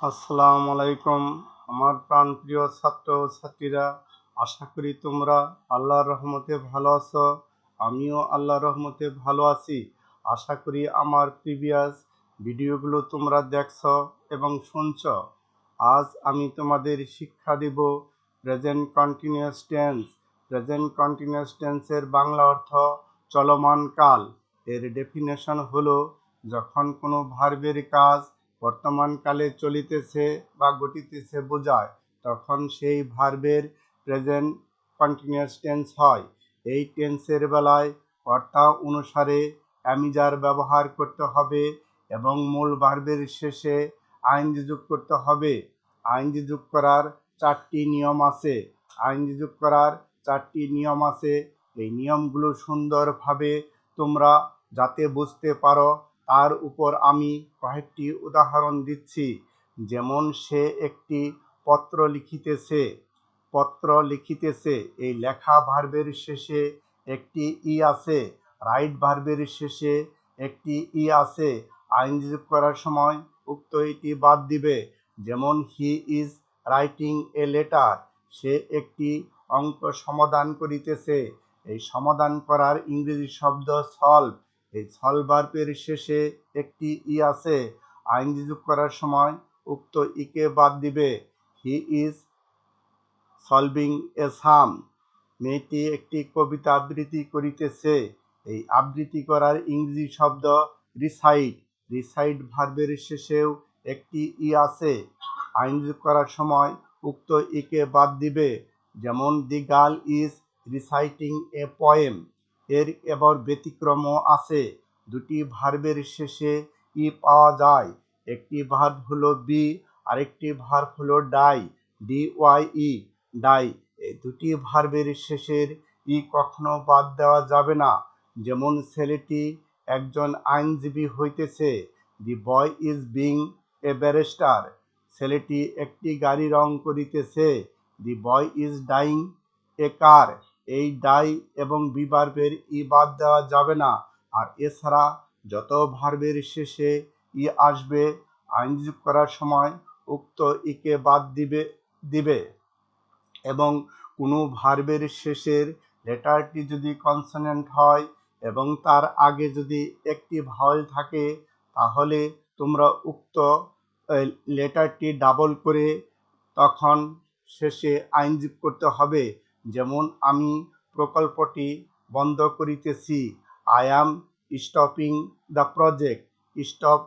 আসসালামু আলাইকুম আমার প্রাণপ্রিয় ছাত্র ও ছাত্রীরা, আশা করি তোমরা আল্লাহর রহমতে ভালো আছো। আমিও আল্লাহর রহমতে ভালো আছি। আশা করি আমার প্রিভিয়াস ভিডিওগুলো তোমরা দেখছো এবং শুনছো। আজ আমি তোমাদের শিক্ষা দিব present continuous tense. Present continuous টেন্সের বাংলা অর্থ চলমান কাল। এর ডেফিনেশন হলো যখন কোনো ভার্বের কাজ বর্তমান কালে চলিতেছে বা ঘটিতেছে বোঝায়, তখন সেই ভার্বের প্রেজেন্ট কন্টিনিউয়াস টেন্স হয়। এই টেন্সের বেলায় কর্তা অনুসারে অ্যামিজার ব্যবহার করতে হবে এবং মূল ভার্বের শেষে আইনজি যোগ করতে হবে। আইনজি যোগ করার চারটি নিয়ম আছে। এই নিয়মগুলো সুন্দরভাবে তোমরা যাতে বুঝতে পারো তার উপর আমি কয়েকটি উদাহরণ দিচ্ছি। যেমন সে একটি পত্র লিখিতেছে, এই লেখা ভার্বের শেষে একটি ই আছে। রাইট ভার্বের শেষে একটি ই আছে। আইনজি যোগ করার সময় উক্ত ইটি বাদ দিবে। যেমন he is writing a letter, সে একটি অঙ্ক সমাধান করিতেছে। এই সমাধান করার ইংরেজি শব্দ সলভ। এই সলভ ভার্বের শেষে একটি ই আছে। আইনজি যোগ করার সময় উক্ত ইকে বাদ দিবে। হি ইজ সলভিং এ সাম, মেয়েটি একটি কবিতা আবৃত্তি করিতেছে। এই আবৃত্তি করার ইংরেজি শব্দ রিসাইট ভার্বের শেষেও একটি ই আছে। আইনজি যোগ করার সময় উক্ত ইকে বাদ দিবে। যেমন the girl is reciting a poem. এর এবার ব্যতিক্রমও আছে। দুটি ভার্বের শেষে ই পাওয়া যায়। একটি ভার্ব হলো বি, আরেকটি ভার্ব হলো ডাই, DYE, ডাই। এই দুটি ভার্বের শেষের ই কখনো বাদ দেওয়া যাবে না। যেমন ছেলেটি একজন আইনজীবী হইতেছে। The boy is being a barrister, ছেলেটি একটি গাড়ি রং করিতেছে। দি বয় ইজ ডাইং এ কার, এই ডাই এবং বি ভার্বের ই বাদ দেওয়া যাবে না। আর এছাড়া যত ভার্বের শেষে ই আসবে আইনজি যোগ করার সময় উক্ত ইকে বাদ দিবে এবং কোনো ভার্বের শেষের লেটারটি যদি কনসোনেন্ট হয় এবং তার আগে যদি একটি ভাওয়েল থাকে, তাহলে তোমরা উক্ত লেটারটি ডাবল করে তখন শেষে আইন যোগ করতে হবে। যেমন আমি প্রকল্পটি বন্ধ করিতেছি। I am stopping the project. Stop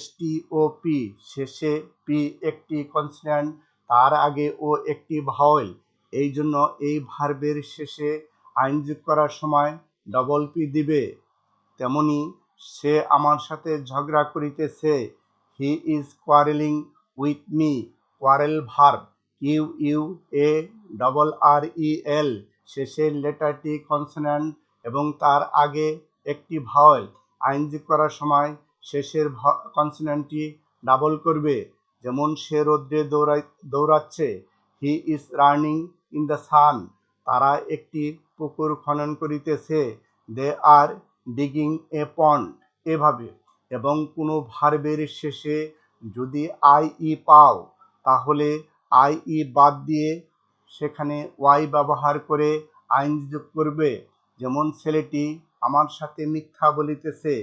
STOP, শেষে পি একটি কনসোনেন্ট, তার আগে ও একটি ভাওয়েল। এই জন্য এই ভার্বের শেষে আইন যোগ করার সময় ডবল পি দিবে। তেমনি সে আমার সাথে ঝগড়া করিতেছে। He is quarrelling with me. Quarrel verb QUARREL, শেষের লেটারটি কনসোনেন্ট এবং তার আগে একটি ভাওয়েল। আইন যোগ করার সময় শেষের কনসোনেন্টটি ডাবল করবে। যেমন সে রৌদ্রে দৌড়াচ্ছে। He is running in the sun, তারা একটি পুকুর খনন করিতেছে। দে আর ডিগিং এ পন্ড, এভাবে। এবং কোনো ভার্বের শেষে যদি IE পাও, তাহলে IE বাদ দিয়ে সেখানে ওয়াই ব্যবহার করে আইনজি যোগ করবে। যেমন ছেলেটি আমার সাথে মিথ্যা বলিতেছে।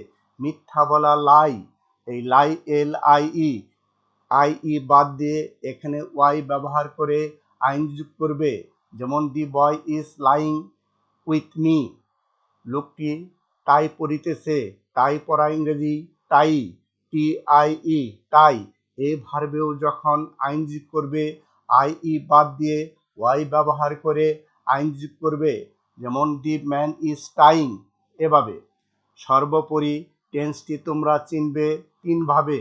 মিথ্যা বলা লাই, এই লাই IE বাদ দিয়ে এখানে ওয়াই ব্যবহার করে আইনজি যোগ করবে। যেমন the boy is lying with me, লোকটি টাই পরিতেছে। টাই পরা ইংরেজি টাই, TIE, টাই। এই ভার্বেও যখন আইনজি করবে IE বাদ দিয়ে ওয়াই ব্যবহার করে আইনজি যোগ করবে। যেমন দি ম্যান ইজ টাইং, এভাবে। সর্বোপরি টেন্সটি তোমরা চিনবে তিনভাবে।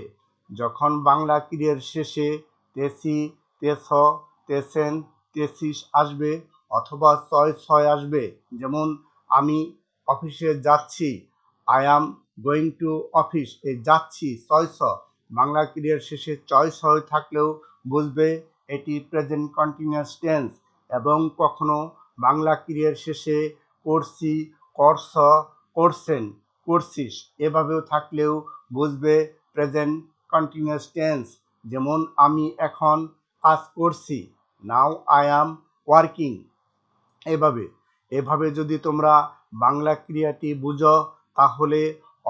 যখন বাংলা ক্রিয়ার শেষে তেসি, তেস, তেসেন, তেসিস আসবে অথবা ছয় আসবে। যেমন আমি অফিসে যাচ্ছি। I am going to office, এই যাচ্ছি ছয় বাংলা ক্রিয়ার শেষে ছয় থাকলেও বুঝবে এটি প্রেজেন্ট কন্টিনিউয়াস টেন্স। এবং কখনো বাংলা ক্রিয়ার শেষে করছি, করছ, করছেন, করছিস এভাবেও থাকলেও বুঝবে প্রেজেন্ট কন্টিনিউয়াস টেন্স। যেমন আমি এখন কাজ করছি, নাও আই অ্যাম ওয়ার্কিং। এভাবে যদি তোমরা বাংলা ক্রিয়াটি বুঝো, তাহলে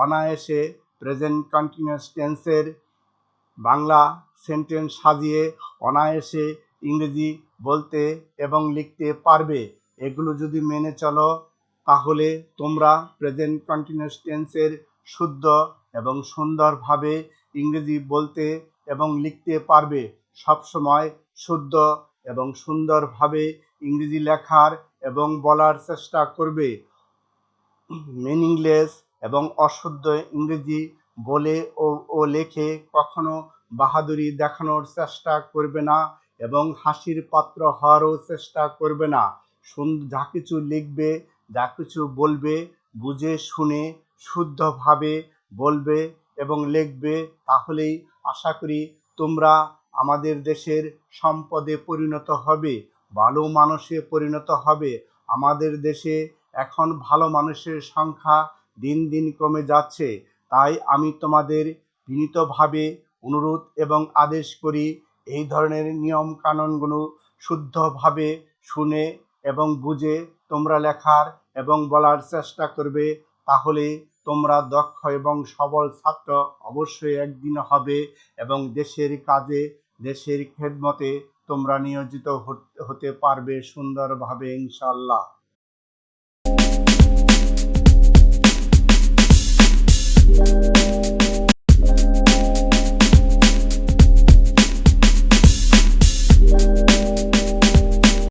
অনায়াসে প্রেজেন্ট কন্টিনিউয়াস টেন্সের বাংলা সেন্টেন্স সাজিয়ে অনায়াসে ইংরেজি বলতে এবং লিখতে পারবে। এগুলো যদি মেনে চলো, তাহলে তোমরা প্রেজেন্ট কন্টিনিউয়াস টেন্সের শুদ্ধ এবং সুন্দরভাবে ইংরেজি বলতে এবং লিখতে পারবে। সবসময় শুদ্ধ এবং সুন্দরভাবে ইংরেজি লেখার এবং বলার চেষ্টা করবে। মিনিংলেস এবং অশুদ্ধ ইংরেজি বলে ও লেখে কখনো বাহাদুরি দেখানোর চেষ্টা করবে না এবং হাসির পাত্র হওয়ারও চেষ্টা করবে না। যা কিছু লিখবে, যা কিছু বলবে, বুঝে শুনে শুদ্ধভাবে বলবে এবং লিখবে। তাহলেই আশা করি তোমরা আমাদের দেশের সম্পদে পরিণত হবে, ভালো মানুষে পরিণত হবে। আমাদের দেশে এখন ভালো মানুষের সংখ্যা দিন দিন কমে যাচ্ছে। তাই আমি তোমাদের বিনীতভাবে অনুরোধ এবং আদেশ করি, এই ধরনের নিয়ম কানুনগুলো শুদ্ধভাবে শুনে এবং বুঝে তোমরা লেখার এবং বলার চেষ্টা করবে। তাহলে তোমরা দক্ষ এবং সবল ছাত্র অবশ্যই একদিন হবে এবং দেশের কাজে, দেশের খেদমতে তোমরা নিয়োজিত হতে পারবে সুন্দরভাবে, ইনশাআল্লাহ।